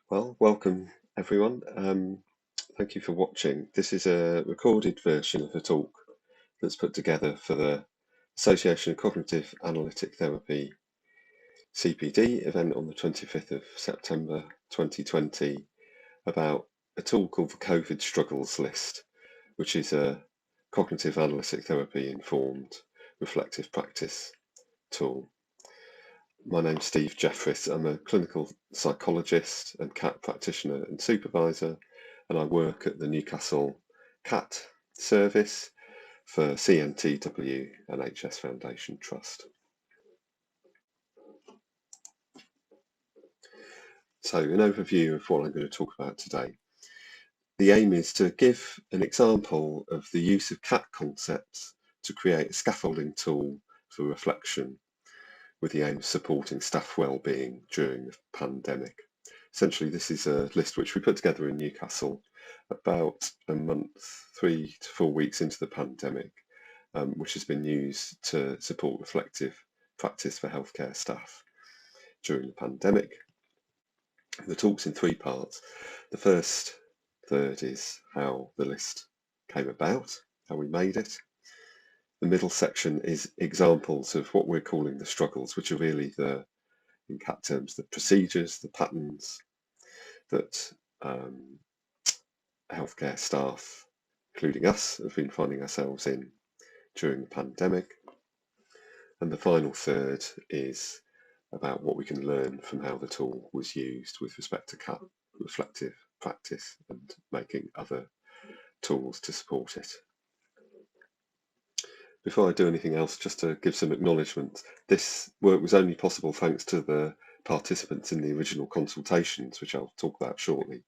Well, welcome everyone. Thank you for watching. This is a recorded version of a talk that's put together for the Association of Cognitive Analytic Therapy CPD event on the 25th of September 2020 about a tool called the COVID Struggles List, which is a cognitive analytic therapy informed reflective practice tool. My name's Steve Jefferis. I'm a clinical psychologist and CAT practitioner and supervisor, and I work at the Newcastle CAT service for CNTW NHS Foundation Trust. So an overview of what I'm going to talk about today. The aim is to give an example of the use of CAT concepts to create a scaffolding tool for reflection with the aim of supporting staff well-being during the pandemic. Essentially, this is a list which we put together in Newcastle about a month, 3 to 4 weeks into the pandemic, which has been used to support reflective practice for healthcare staff during the pandemic. The talk's in 3 parts. The first third is how the list came about, how we made it. The middle section is examples of what we're calling the struggles, which are really in CAT terms, the procedures, the patterns that healthcare staff, including us, have been finding ourselves in during the pandemic. And the final third is about what we can learn from how the tool was used with respect to CAT reflective practice and making other tools to support it. Before I do anything else, just to give some acknowledgement, this work was only possible thanks to the participants in the original consultations, which I'll talk about shortly,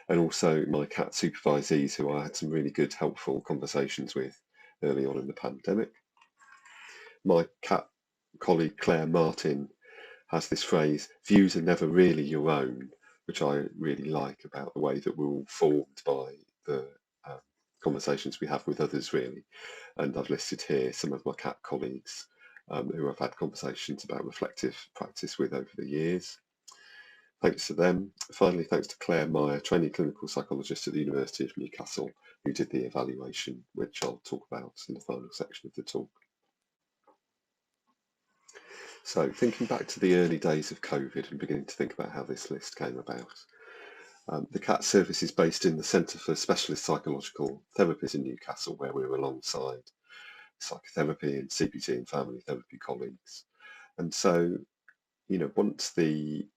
and also my CAT supervisees, who I had some really good, helpful conversations with early on in the pandemic. My CAT colleague Claire Martin has this phrase, views are never really your own, which I really like about the way that we're all formed by the conversations we have with others, really. And I've listed here some of my CAT colleagues who I've had conversations about reflective practice with over the years. Thanks to them. Finally, thanks to Claire Meyer, trainee clinical psychologist at the University of Newcastle, who did the evaluation, which I'll talk about in the final section of the talk. So thinking back to the early days of COVID and beginning to think about how this list came about. The CAT service is based in the Centre for Specialist Psychological Therapies in Newcastle, where we're alongside psychotherapy and CBT and family therapy colleagues. And so, once the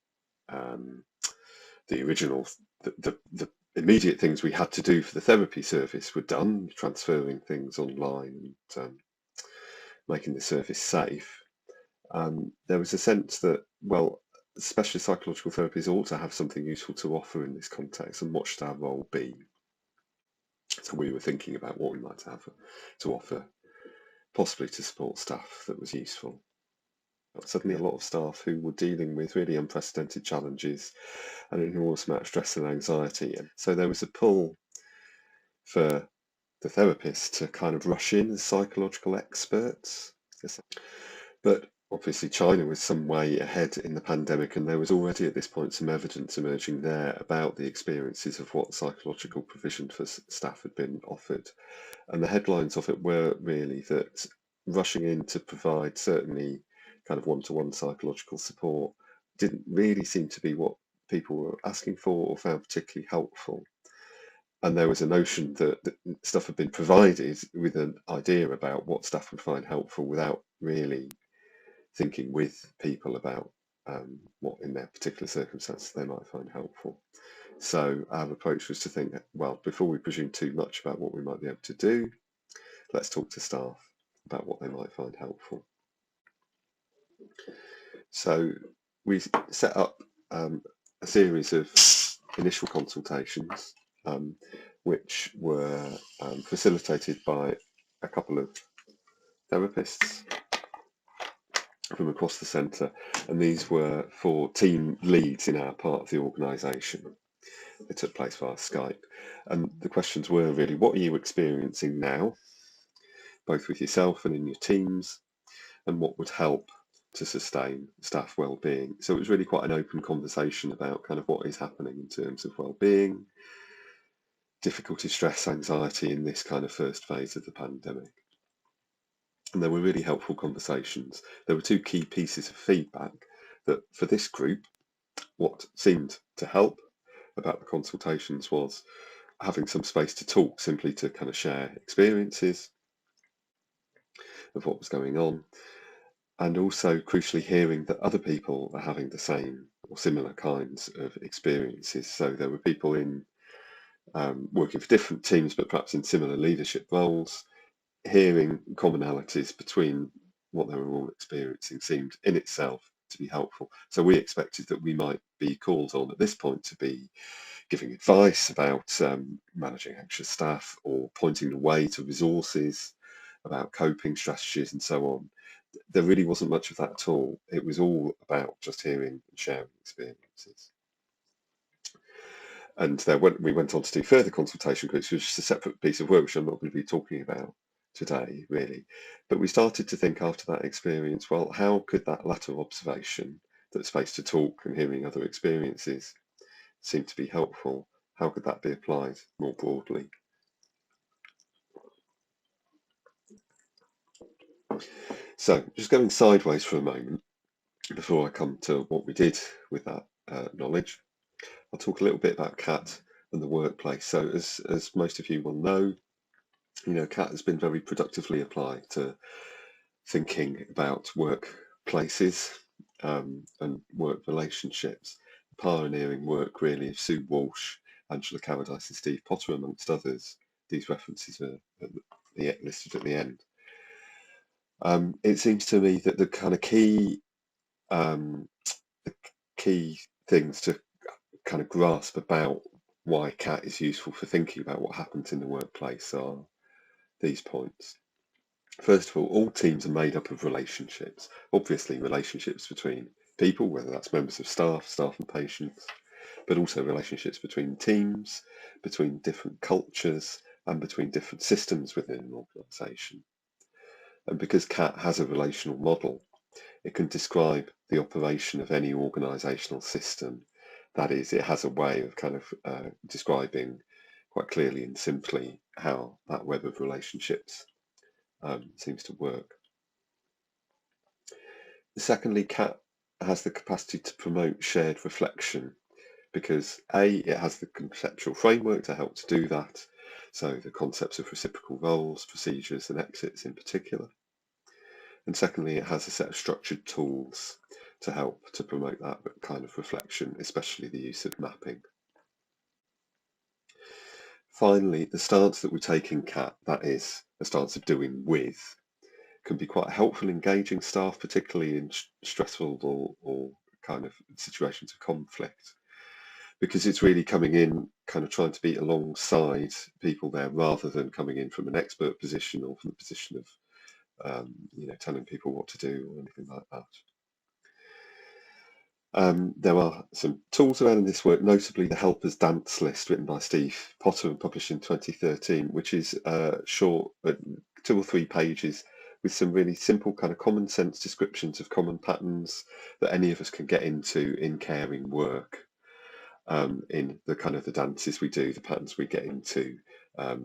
immediate things we had to do for the therapy service were done, transferring things online and making the service safe, there was a sense that, well, specialist psychological therapies ought to have something useful to offer in this context, and what should our role be? So we were thinking about what we might have to offer, possibly to support staff that was useful. But suddenly a lot of staff who were dealing with really unprecedented challenges and an enormous amount of stress and anxiety. And so there was a pull for the therapists to kind of rush in as psychological experts. But obviously China was some way ahead in the pandemic, and there was already at this point some evidence emerging there about the experiences of what psychological provision for staff had been offered. And the headlines of it were really that rushing in to provide certainly kind of one-to-one psychological support didn't really seem to be what people were asking for or found particularly helpful. And there was a notion that stuff had been provided with an idea about what staff would find helpful without really thinking with people about what in their particular circumstances they might find helpful. So our approach was to think, well, before we presume too much about what we might be able to do, let's talk to staff about what they might find helpful. So we set up a series of initial consultations, which were facilitated by a couple of therapists from across the centre, and these were for team leads in our part of the organisation. They took place via Skype, and the questions were really, what are you experiencing now, both with yourself and in your teams, and what would help to sustain staff well-being. So it was really quite an open conversation about kind of what is happening in terms of well-being, difficulty, stress, anxiety in this kind of first phase of the pandemic. And there were really helpful conversations. There were two key pieces of feedback that for this group, what seemed to help about the consultations was having some space to talk, simply to kind of share experiences of what was going on, and also crucially hearing that other people are having the same or similar kinds of experiences. So there were people in working for different teams, but perhaps in similar leadership roles. Hearing commonalities between what they were all experiencing seemed in itself to be helpful. So we expected that we might be called on at this point to be giving advice about managing anxious staff, or pointing the way to resources about coping strategies and so on. There really wasn't much of that at all. It was all about just hearing and sharing experiences. And we went on to do further consultation groups, which is a separate piece of work which I'm not going to be talking about today, really. But we started to think after that experience, well, how could that latter observation, that space to talk and hearing other experiences seem to be helpful, how could that be applied more broadly? So just going sideways for a moment before I come to what we did with that knowledge, I'll talk a little bit about CAT and the workplace. So as most of you will know, CAT has been very productively applied to thinking about workplaces and work relationships. Pioneering work really of Sue Walsh, Angela Cowardise and Steve Potter, amongst others. These references are listed at the end. It seems to me that the kind of key things to kind of grasp about why CAT is useful for thinking about what happens in the workplace are these points. First of all teams are made up of relationships. Obviously, relationships between people, whether that's members of staff and patients, but also relationships between teams, between different cultures, and between different systems within an organisation. And because CAT has a relational model, it can describe the operation of any organisational system. That is, it has a way of kind of describing quite clearly and simply how that web of relationships seems to work. Secondly, CAT has the capacity to promote shared reflection because it has the conceptual framework to help to do that. So the concepts of reciprocal roles, procedures and exits in particular. And secondly, it has a set of structured tools to help to promote that kind of reflection, especially the use of mapping. Finally, the stance that we take in CAT, that is a stance of doing with, can be quite helpful in engaging staff, particularly in stressful or kind of situations of conflict, because it's really coming in kind of trying to be alongside people there rather than coming in from an expert position or from the position of telling people what to do or anything like that. There are some tools around in this work, notably the Helpers Dance list written by Steve Potter and published in 2013, which is short, 2 or 3 pages with some really simple kind of common sense descriptions of common patterns that any of us can get into in caring work, in the kind of the dances we do, the patterns we get into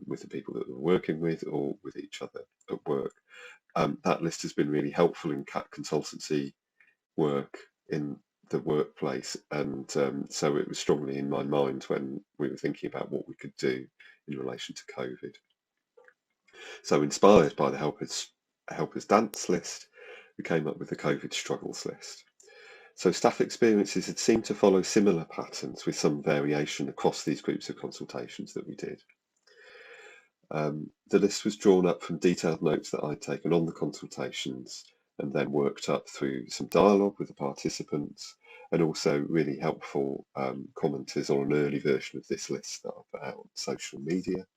with the people that we're working with or with each other at work. That list has been really helpful in CAT consultancy work in the workplace, and so it was strongly in my mind when we were thinking about what we could do in relation to COVID. So inspired by the Helpers Dance list, we came up with the COVID Struggles list. So staff experiences had seemed to follow similar patterns with some variation across these groups of consultations that we did. The list was drawn up from detailed notes that I'd taken on the consultations and then worked up through some dialogue with the participants, and also really helpful commenters on an early version of this list that I put out on social media.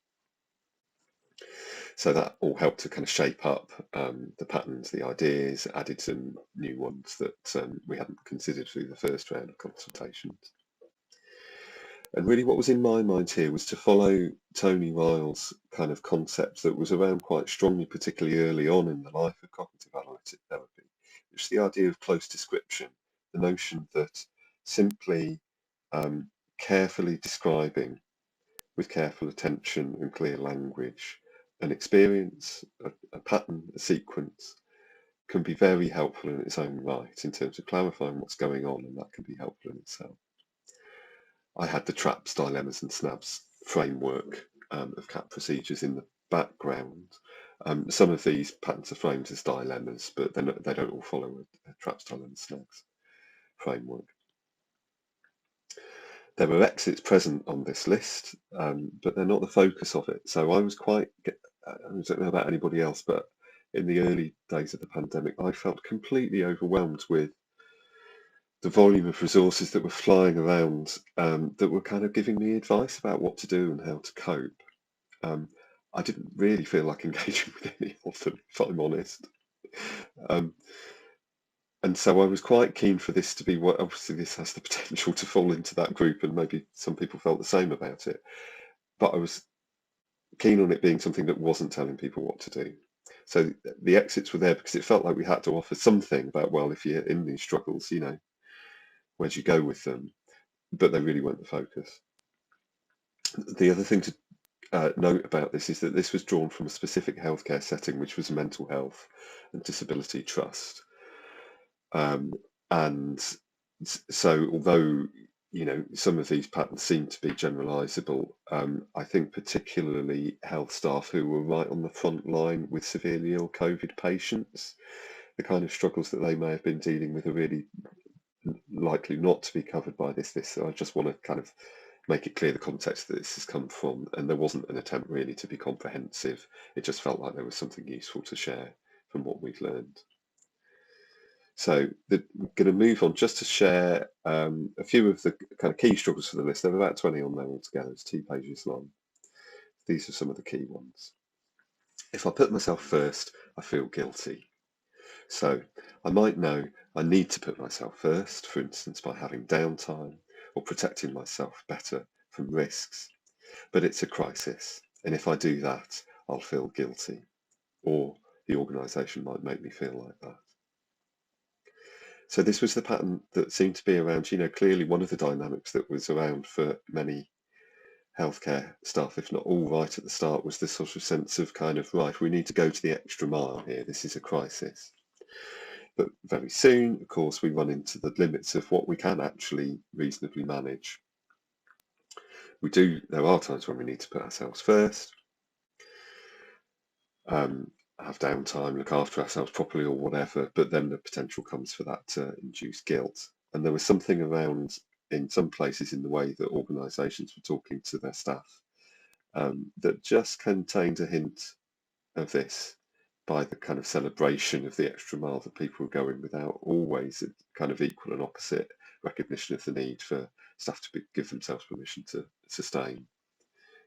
So that all helped to kind of shape up the patterns, the ideas, added some new ones that we hadn't considered through the first round of consultations. And really what was in my mind here was to follow Tony Ryle's kind of concept that was around quite strongly, particularly early on in the life of cognitive analytic therapy, just the idea of close description, the notion that simply carefully describing with careful attention and clear language an experience, a pattern, a sequence, can be very helpful in its own right in terms of clarifying what's going on, and that can be helpful in itself. I had the traps, dilemmas and snaps framework of CAT procedures in the background. Some of these patterns are framed as dilemmas, but they don't all follow a traps, dilemmas, snaps framework. There were exits present on this list, but they're not the focus of it. So I was quite, I don't know about anybody else, but in the early days of the pandemic, I felt completely overwhelmed with the volume of resources that were flying around that were kind of giving me advice about what to do and how to cope. I didn't really feel like engaging with any of them, if I'm honest. And so I was quite keen for this to be what, obviously this has the potential to fall into that group, and maybe some people felt the same about it, but I was keen on it being something that wasn't telling people what to do. So the exits were there because it felt like we had to offer something about, well, if you're in these struggles, you know, where'd you go with them? But they really weren't the focus. The other thing to note about this is that this was drawn from a specific healthcare setting, which was a mental health and disability trust. And so although, you know, some of these patterns seem to be generalizable, I think particularly health staff who were right on the front line with severely ill COVID patients, the kind of struggles that they may have been dealing with are really likely not to be covered by this. So I just want to kind of make it clear the context that this has come from, and there wasn't an attempt really to be comprehensive. It just felt like there was something useful to share from what we've learned. So we're going to move on just to share a few of the kind of key struggles for the list. There are about 20 on there altogether. It's 2 pages long. These are some of the key ones. If I put myself first, I feel guilty. So I might know I need to put myself first, for instance, by having downtime or protecting myself better from risks. But it's a crisis, and if I do that, I'll feel guilty, or the organisation might make me feel like that. So this was the pattern that seemed to be around, you know, clearly one of the dynamics that was around for many healthcare staff, if not all, right at the start, was this sort of sense of kind of, right, we need to go to the extra mile here, this is a crisis. But very soon, of course, we run into the limits of what we can actually reasonably manage. There are times when we need to put ourselves first, have downtime, look after ourselves properly or whatever, but then the potential comes for that to induce guilt. And there was something around, in some places, in the way that organisations were talking to their staff that just contained a hint of this by the kind of celebration of the extra mile that people were going without always a kind of equal and opposite recognition of the need for staff to give themselves permission to sustain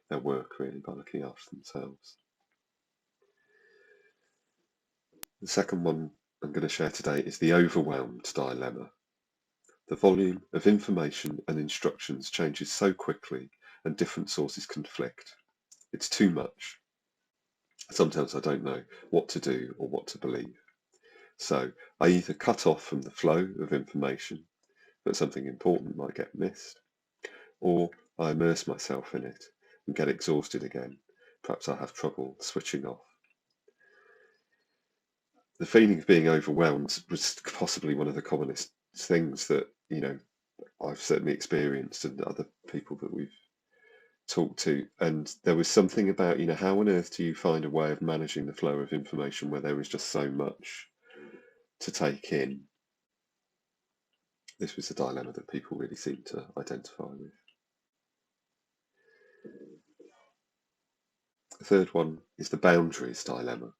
their work really by looking after themselves. The second one I'm going to share today is the overwhelmed dilemma. The volume of information and instructions changes so quickly and different sources conflict. It's too much. Sometimes I don't know what to do or what to believe. So I either cut off from the flow of information, but something important might get missed, or I immerse myself in it and get exhausted again. Perhaps I have trouble switching off. The feeling of being overwhelmed was possibly one of the commonest things that, you know, I've certainly experienced, and other people that we've talked to. And there was something about, you know, how on earth do you find a way of managing the flow of information where there is just so much to take in? This was a dilemma that people really seemed to identify with. The third one is the boundaries dilemma.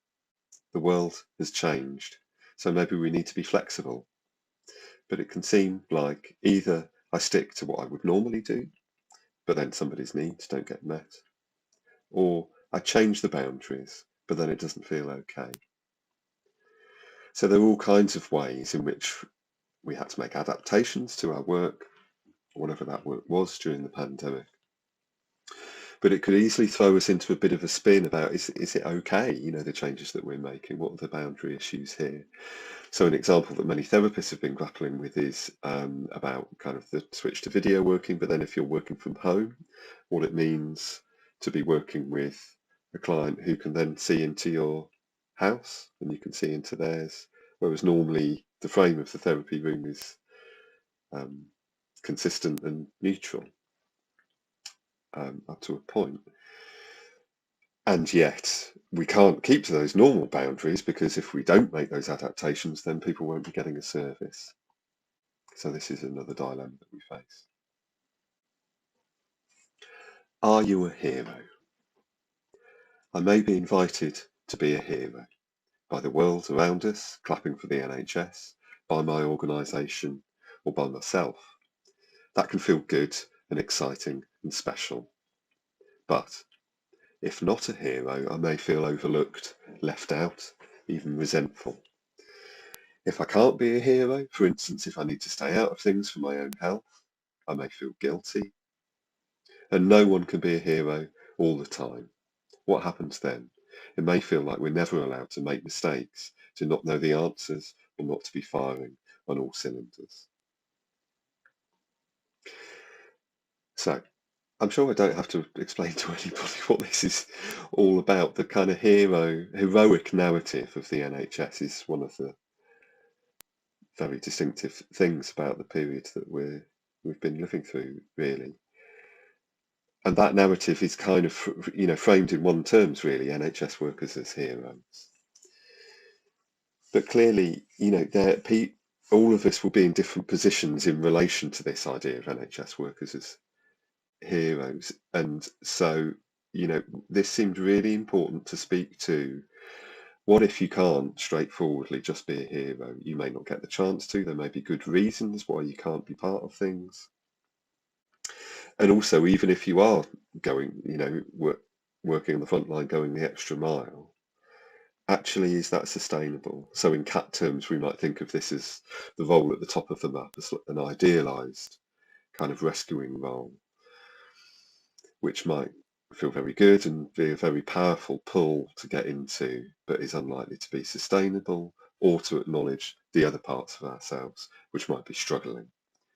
The world has changed, so maybe we need to be flexible. But it can seem like either I stick to what I would normally do, but then somebody's needs don't get met, or I change the boundaries, but then it doesn't feel okay. So there are all kinds of ways in which we had to make adaptations to our work, whatever that work was during the pandemic. but it could easily throw us into a bit of a spin about is it okay, the changes that we're making? What are the boundary issues here? So an example that many therapists have been grappling with is about kind of the switch to video working, but then if you're working from home, what it means to be working with a client who can then see into your house and you can see into theirs, whereas normally the frame of the therapy room is consistent and neutral up to a point. And yet we can't keep to those normal boundaries, because if we don't make those adaptations, then people won't be getting a service. So this is another dilemma that we face. Are you a hero? I may be invited to be a hero by the world around us, clapping for the NHS, by my organisation, or by myself. That can feel good and exciting and special. But if not a hero, I may feel overlooked, left out, even resentful. If I can't be a hero, for instance, if I need to stay out of things for my own health, I may feel guilty. And no one can be a hero all the time. What happens then? It may feel like we're never allowed to make mistakes, to not know the answers, or not to be firing on all cylinders. So, I'm sure I don't have to explain to anybody what this is all about. The kind of heroic narrative of the NHS is one of the very distinctive things about the period that we've been living through, really. And that narrative is kind of, framed in one terms, really, NHS workers as heroes. But clearly, all of us will be in different positions in relation to this idea of NHS workers as heroes. And so, this seemed really important to speak to. What if you can't straightforwardly just be a hero? You may not get the chance to. There may be good reasons why you can't be part of things. And also, even if you are going, working on the front line, going the extra mile, actually, is that sustainable? So in CAT terms, we might think of this as the role at the top of the map, as an idealised kind of rescuing role, which might feel very good and be a very powerful pull to get into, but is unlikely to be sustainable, or to acknowledge the other parts of ourselves, which might be struggling,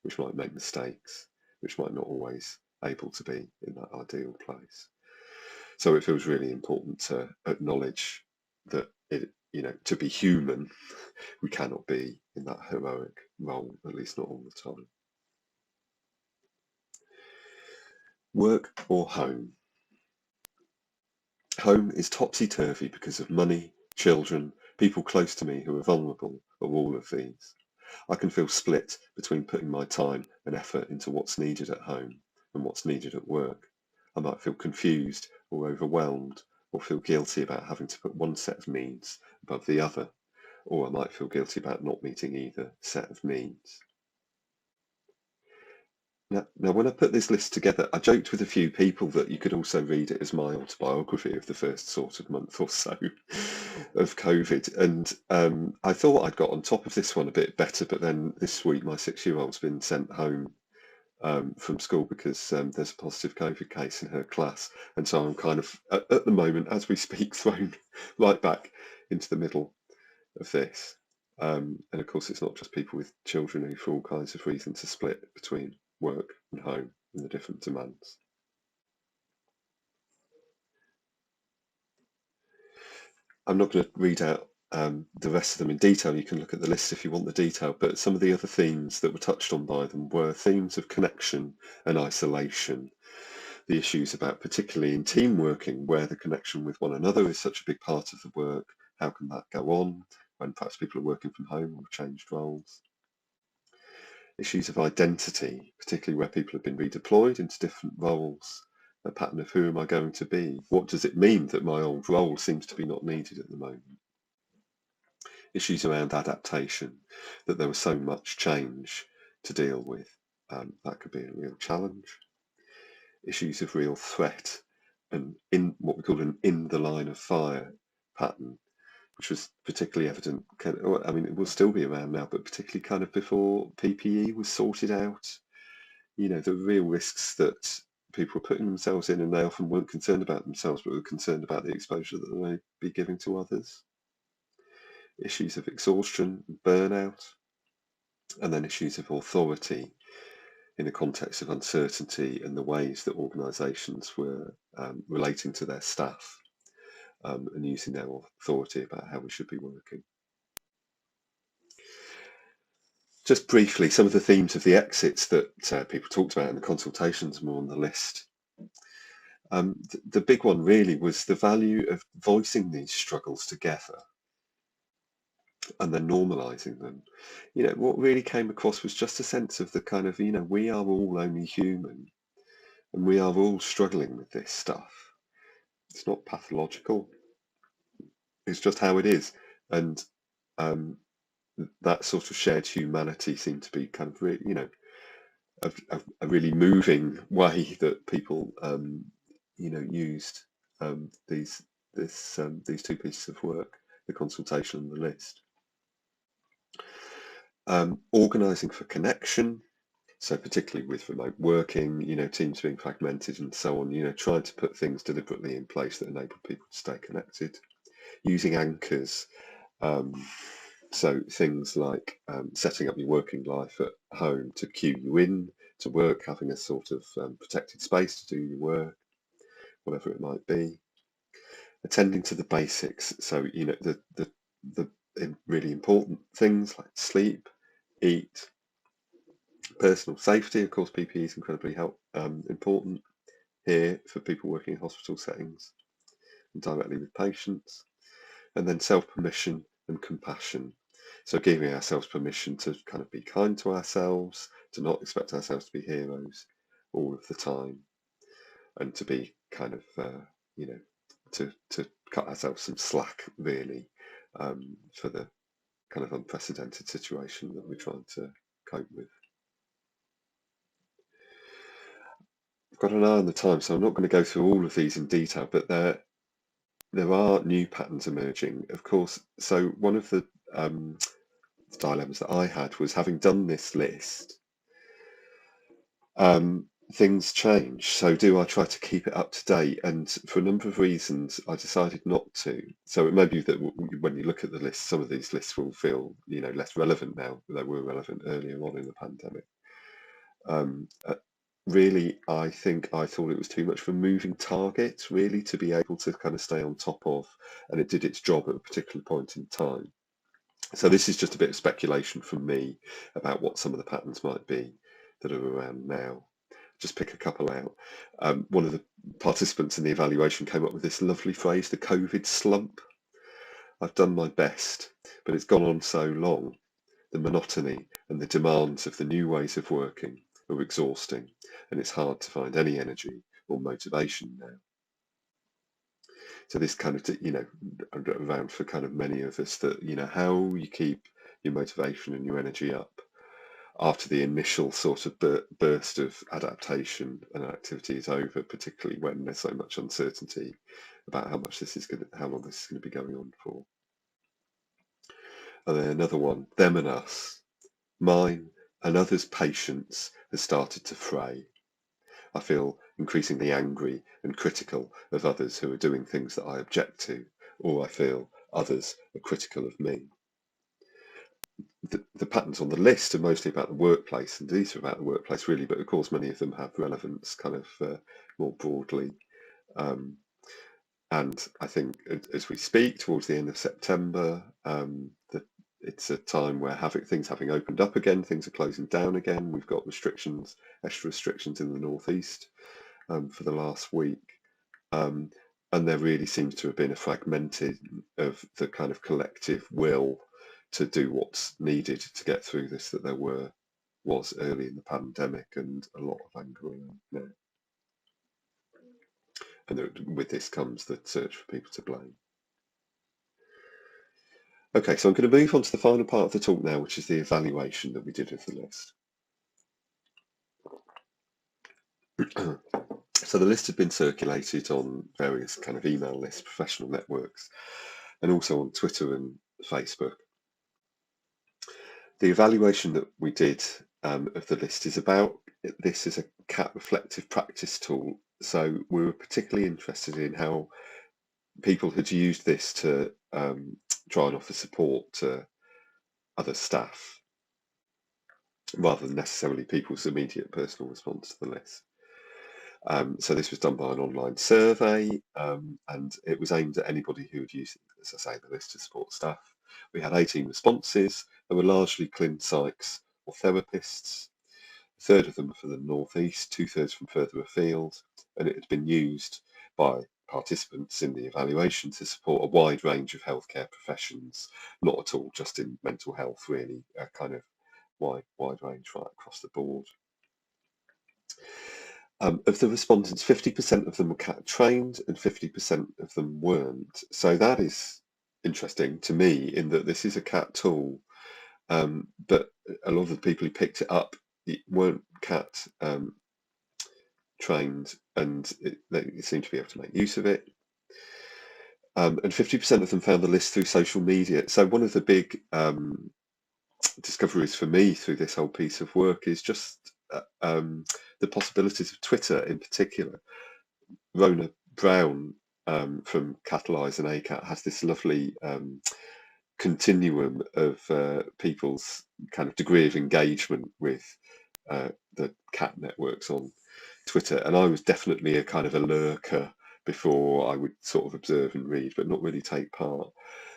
which might make mistakes, which might not always able to be in that ideal place. So it feels really important to acknowledge that to be human, we cannot be in that heroic role, at least not all the time. Work or home? Home is topsy-turvy because of money, children, people close to me who are vulnerable, or all of these. I can feel split between putting my time and effort into what's needed at home and what's needed at work. I might feel confused or overwhelmed, or feel guilty about having to put one set of needs above the other, or I might feel guilty about not meeting either set of needs. Now, when I put this list together, I joked with a few people that you could also read it as my autobiography of the first sort of month or so of COVID. And I thought I'd got on top of this one a bit better, but then this week my 6-year-old's been sent home from school because there's a positive COVID case in her class. And so I'm kind of, at the moment, as we speak, thrown right back into the middle of this. And of course, it's not just people with children who, for all kinds of reasons, are split between work and home and the different demands. I'm not going to read out the rest of them in detail. You can look at the list if you want the detail, but some of the other themes that were touched on by them were themes of connection and isolation, the issues about particularly in team working, where the connection with one another is such a big part of the work. How can that go on when perhaps people are working from home or changed roles? Issues of identity, particularly where people have been redeployed into different roles, a pattern of who am I going to be? What does it mean that my old role seems to be not needed at the moment? Issues around adaptation, that there was so much change to deal with. That could be a real challenge. Issues of real threat, and in what we call an in the line of fire pattern, which was particularly evident, I mean, it will still be around now, but particularly kind of before PPE was sorted out. The real risks that people were putting themselves in, and they often weren't concerned about themselves, but were concerned about the exposure that they may be giving to others. Issues of exhaustion and burnout, and then issues of authority in the context of uncertainty and the ways that organisations were relating to their staff and using their authority about how we should be working. Just briefly, some of the themes of the exits that people talked about in the consultations more on the list. The big one really was the value of voicing these struggles together and then normalising them. What really came across was just a sense of the kind of, we are all only human and we are all struggling with this stuff. It's not pathological. It's just how it is. And that sort of shared humanity seemed to be kind of really, a really moving way that people, used these two pieces of work, the consultation and the list. Organising for connection, so particularly with remote working, teams being fragmented and so on, trying to put things deliberately in place that enable people to stay connected. Using anchors, so things like setting up your working life at home to cue you in to work, having a sort of protected space to do your work, whatever it might be. Attending to the basics, so the really important things like sleep, eat, personal safety. Of course, PPE is incredibly important here for people working in hospital settings and directly with patients. And then self-permission and compassion. So giving ourselves permission to kind of be kind to ourselves, to not expect ourselves to be heroes all of the time, and to be kind of, to cut ourselves some slack, really, for the kind of unprecedented situation that we're trying to cope with. I've got an eye on the time, so I'm not going to go through all of these in detail, but there are new patterns emerging, of course. So one of the dilemmas that I had was, having done this list, things change. So do I try to keep it up to date? And for a number of reasons, I decided not to. So it may be that when you look at the list, some of these lists will feel, less relevant now. They were relevant earlier on in the pandemic. Really, I think I thought it was too much of a moving target, really, to be able to kind of stay on top of, and it did its job at a particular point in time. So this is just a bit of speculation from me about what some of the patterns might be that are around now. Just pick a couple out. One of the participants in the evaluation came up with this lovely phrase, the COVID slump. I've done my best, but it's gone on so long. The monotony and the demands of the new ways of working are exhausting, and it's hard to find any energy or motivation now. So this kind of, around for kind of many of us, that, how you keep your motivation and your energy up after the initial sort of burst of adaptation and activity is over, particularly when there's so much uncertainty about how long this is going to be going on for. And then another one, them and us. Mine and others' patience has started to fray. I feel increasingly angry and critical of others who are doing things that I object to, or I feel others are critical of me. The patterns on the list are mostly about the workplace, and these are about the workplace really, but of course many of them have relevance kind of more broadly. And I think as we speak towards the end of September, it's a time where things having opened up again, things are closing down again. We've got extra restrictions in the northeast for the last week. And there really seems to have been a fragmenting of the kind of collective will to do what's needed to get through this that there was early in the pandemic, and a lot of anger around now. And with this comes the search for people to blame. Okay, so I'm going to move on to the final part of the talk now, which is the evaluation that we did of the list. So the list had been circulated on various kind of email lists, professional networks, and also on Twitter and Facebook. The evaluation that we did of the list is about this as a CAT reflective practice tool. So we were particularly interested in how people had used this to try and offer support to other staff, rather than necessarily people's immediate personal response to the list. So this was done by an online survey, and it was aimed at anybody who would use, as I say, the list to support staff. We had 18 responses. They were largely clin psychs or therapists. A third of them for the northeast, 2/3 from further afield, and it had been used by participants in the evaluation to support a wide range of healthcare professions, not at all just in mental health, really, a kind of wide range right across the board. Of the respondents, 50% of them were CAT trained and 50% of them weren't. So that is interesting to me, in that this is a CAT tool, but a lot of the people who picked it up weren't CAT trained, and they seem to be able to make use of it. And 50% of them found the list through social media. So one of the big discoveries for me through this whole piece of work is just the possibilities of Twitter in particular. Rona Brown from Catalyse and ACAT has this lovely continuum of people's kind of degree of engagement with the CAT networks on Twitter, and I was definitely a kind of a lurker before. I would sort of observe and read, but not really take part.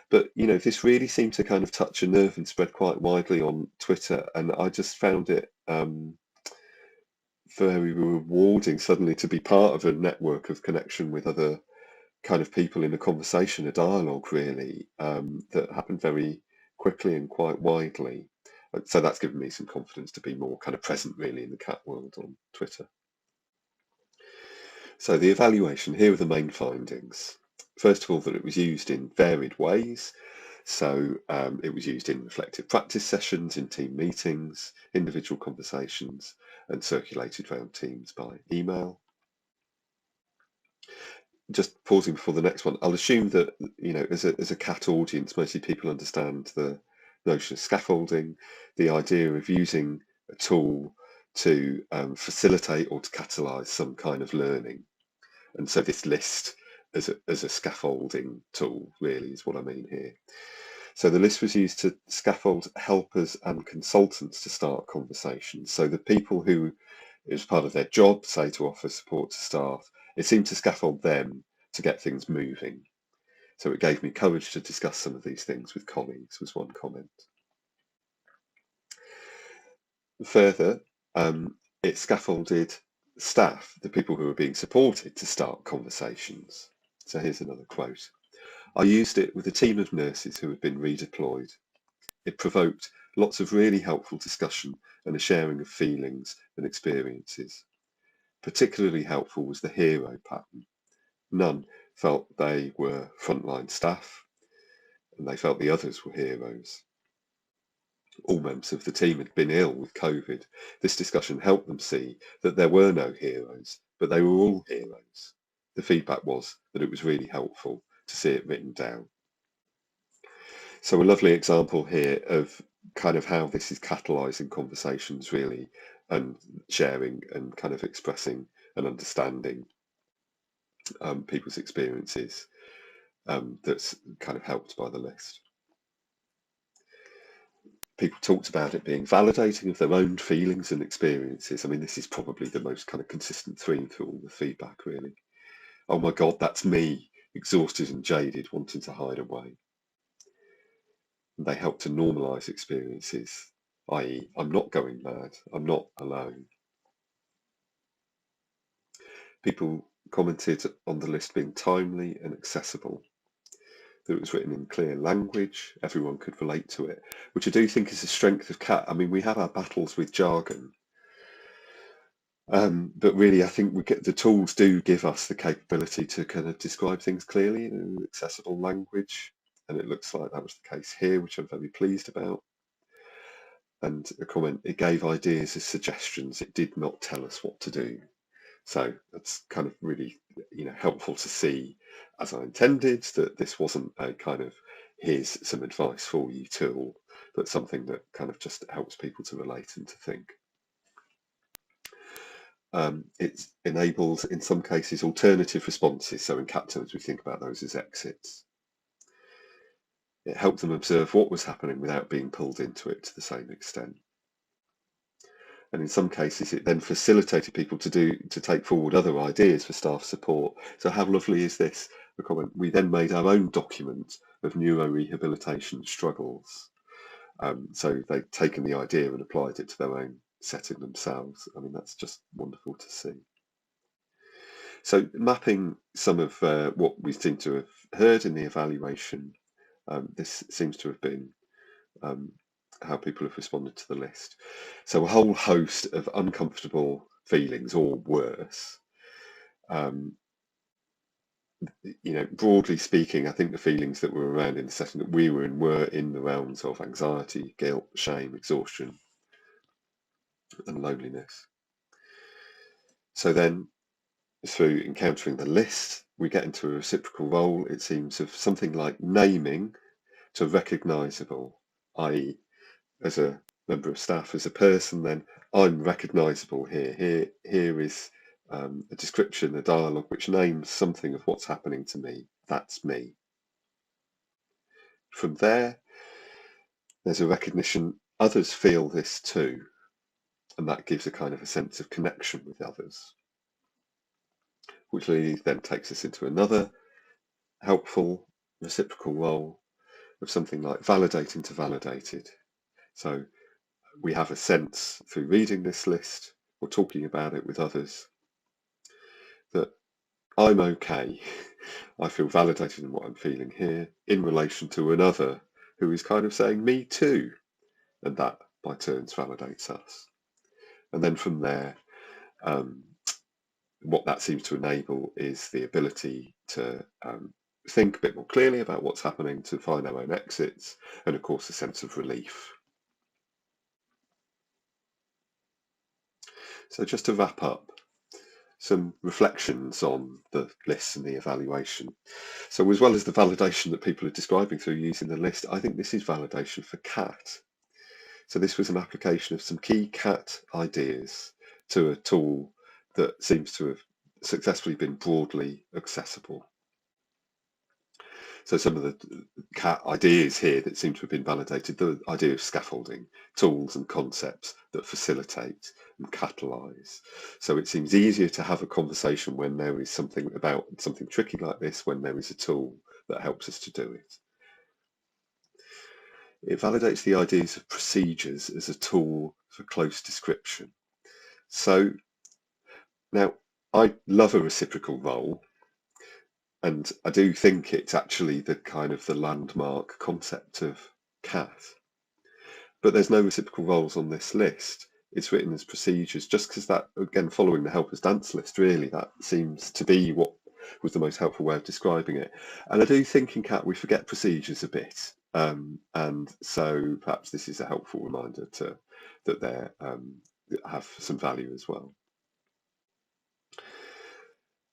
But this really seemed to kind of touch a nerve and spread quite widely on Twitter, and I just found it very rewarding suddenly to be part of a network of connection with other kind of people in a conversation, a dialogue really, that happened very quickly and quite widely. So that's given me some confidence to be more kind of present really in the CAT world on Twitter. So the evaluation, here are the main findings. First of all, that it was used in varied ways. So it was used in reflective practice sessions, in team meetings, individual conversations, and circulated around teams by email. Just pausing before the next one, I'll assume that, as a CAT audience, mostly people understand the notion of scaffolding, the idea of using a tool to facilitate or to catalyse some kind of learning. And so this list as a scaffolding tool really is what I mean here. So the list was used to scaffold helpers and consultants to start conversations. So the people who, it was part of their job, say, to offer support to staff, it seemed to scaffold them to get things moving. So it gave me courage to discuss some of these things with colleagues, was one comment. Further, it scaffolded staff, the people who were being supported, to start conversations. So here's another quote. I used it with a team of nurses who had been redeployed. It provoked lots of really helpful discussion and a sharing of feelings and experiences. Particularly helpful was the hero pattern. None felt they were frontline staff, and they felt the others were heroes. All members of the team had been ill with COVID. This discussion helped them see that there were no heroes, but they were all heroes. The feedback was that it was really helpful to see it written down. So a lovely example here of kind of how this is catalysing conversations really, and sharing and kind of expressing and understanding people's experiences, that's kind of helped by the list. People talked about it being validating of their own feelings and experiences. I mean, this is probably the most kind of consistent theme through all the feedback really. Oh my God, that's me, exhausted and jaded, wanting to hide away. They help to normalise experiences, i.e. I'm not going mad, I'm not alone. People commented on the list being timely and accessible, that it was written in clear language, everyone could relate to it, which I do think is a strength of CAT. I mean, we have our battles with jargon, but really I think the tools do give us the capability to kind of describe things clearly in accessible language, and it looks like that was the case here, which I'm very pleased about. And a comment, it gave ideas as suggestions, it did not tell us what to do. So that's kind of really, helpful to see, as I intended, that this wasn't a kind of here's some advice for you tool, but something that kind of just helps people to relate and to think. it enables, in some cases, alternative responses. So in CAT terms, we think about those as exits. It helped them observe what was happening without being pulled into it to the same extent. And in some cases, it then facilitated people to take forward other ideas for staff support. So how lovely is this? The comment, we then made our own document of neurorehabilitation struggles. So they've taken the idea and applied it to their own setting themselves. I mean, that's just wonderful to see. So mapping some of what we seem to have heard in the evaluation, this seems to have been how people have responded to the list. So a whole host of uncomfortable feelings or worse. Broadly speaking, I think the feelings that were around in the setting that we were in the realms of anxiety, guilt, shame, exhaustion, and loneliness. So then, through encountering the list, we get into a reciprocal role, it seems, of something like naming to recognisable, i.e., as a member of staff, as a person, then I'm recognisable here. Here is a description, a dialogue which names something of what's happening to me. That's me. From there, there's a recognition others feel this too, and that gives a kind of a sense of connection with others, which then takes us into another helpful reciprocal role of something like validating to validated. So we have a sense through reading this list or talking about it with others that I'm okay. I feel validated in what I'm feeling here in relation to another who is kind of saying me too, and that by turns validates us. And then from there, what that seems to enable is the ability to think a bit more clearly about what's happening, to find our own exits, and of course a sense of relief. So just to wrap up, some reflections on the lists and the evaluation. So as well as the validation that people are describing through using the list, I think this is validation for CAT. So this was an application of some key CAT ideas to a tool that seems to have successfully been broadly accessible. So some of the CAT ideas here that seem to have been validated, the idea of scaffolding, tools and concepts that facilitate and catalyse. So it seems easier to have a conversation when there is something about something tricky like this, when there is a tool that helps us to do it. It validates the ideas of procedures as a tool for close description. So now I love a reciprocal role, and I do think it's actually the kind of the landmark concept of CAT. But there's no reciprocal roles on this list. It's written as procedures, just because that, again, following the helpers dance list, really, that seems to be what was the most helpful way of describing it. And I do think in CAT we forget procedures a bit. And so perhaps this is a helpful reminder that they have some value as well.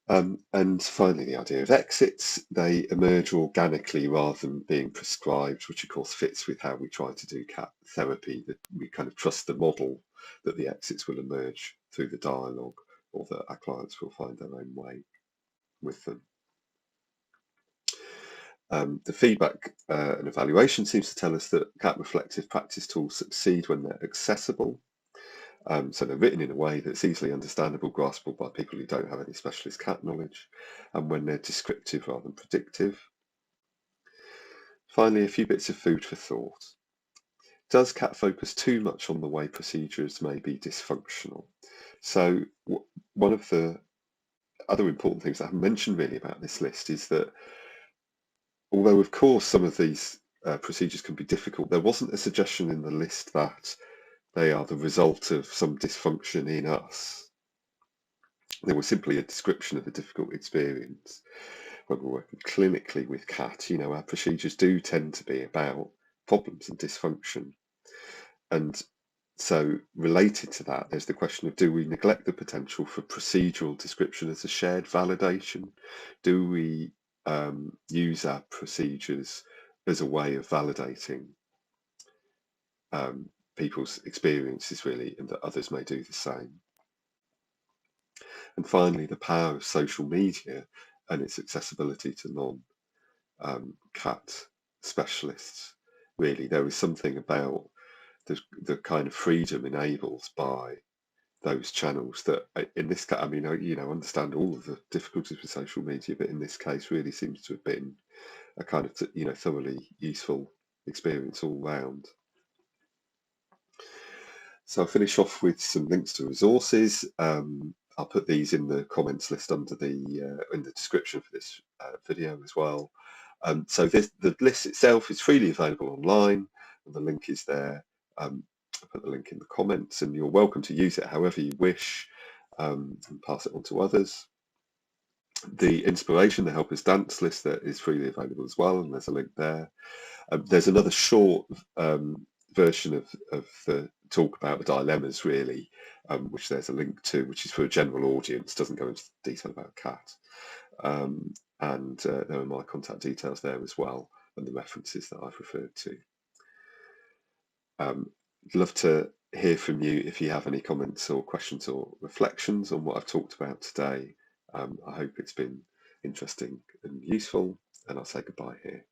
And finally, the idea of exits, they emerge organically rather than being prescribed, which of course fits with how we try to do CAT therapy, that we kind of trust the model that the exits will emerge through the dialogue, or that our clients will find their own way with them. The feedback and evaluation seems to tell us that CAT reflective practice tools succeed when they're accessible. So they're written in a way that's easily understandable, graspable by people who don't have any specialist CAT knowledge, and when they're descriptive rather than predictive. Finally, a few bits of food for thought. Does CAT focus too much on the way procedures may be dysfunctional? So one of the other important things I haven't mentioned really about this list is that although of course some of these procedures can be difficult, there wasn't a suggestion in the list that they are the result of some dysfunction in us. They were simply a description of a difficult experience. When we're working clinically with CAT, our procedures do tend to be about problems and dysfunction. And so related to that, there's the question of, do we neglect the potential for procedural description as a shared validation? Do we use our procedures as a way of validating people's experiences, really, and that others may do the same? And finally, the power of social media and its accessibility to non-CAT specialists. Really, there is something about the kind of freedom enabled by those channels that in this case, I mean, understand all of the difficulties with social media, but in this case really seems to have been a kind of, thoroughly useful experience all round. So I'll finish off with some links to resources. I'll put these in the comments list under in the description for this video as well. So the list itself is freely available online, and the link is there. I'll put the link in the comments, and you're welcome to use it however you wish, and pass it on to others. The inspiration, the helpers dance list, that is freely available as well, and there's a link there. There's another short version of the talk about the dilemmas, really, which there's a link to, which is for a general audience, doesn't go into detail about CAT. And there are my contact details there as well, and the references that I've referred to. I'd love to hear from you if you have any comments or questions or reflections on what I've talked about today. I hope it's been interesting and useful, and I'll say goodbye here.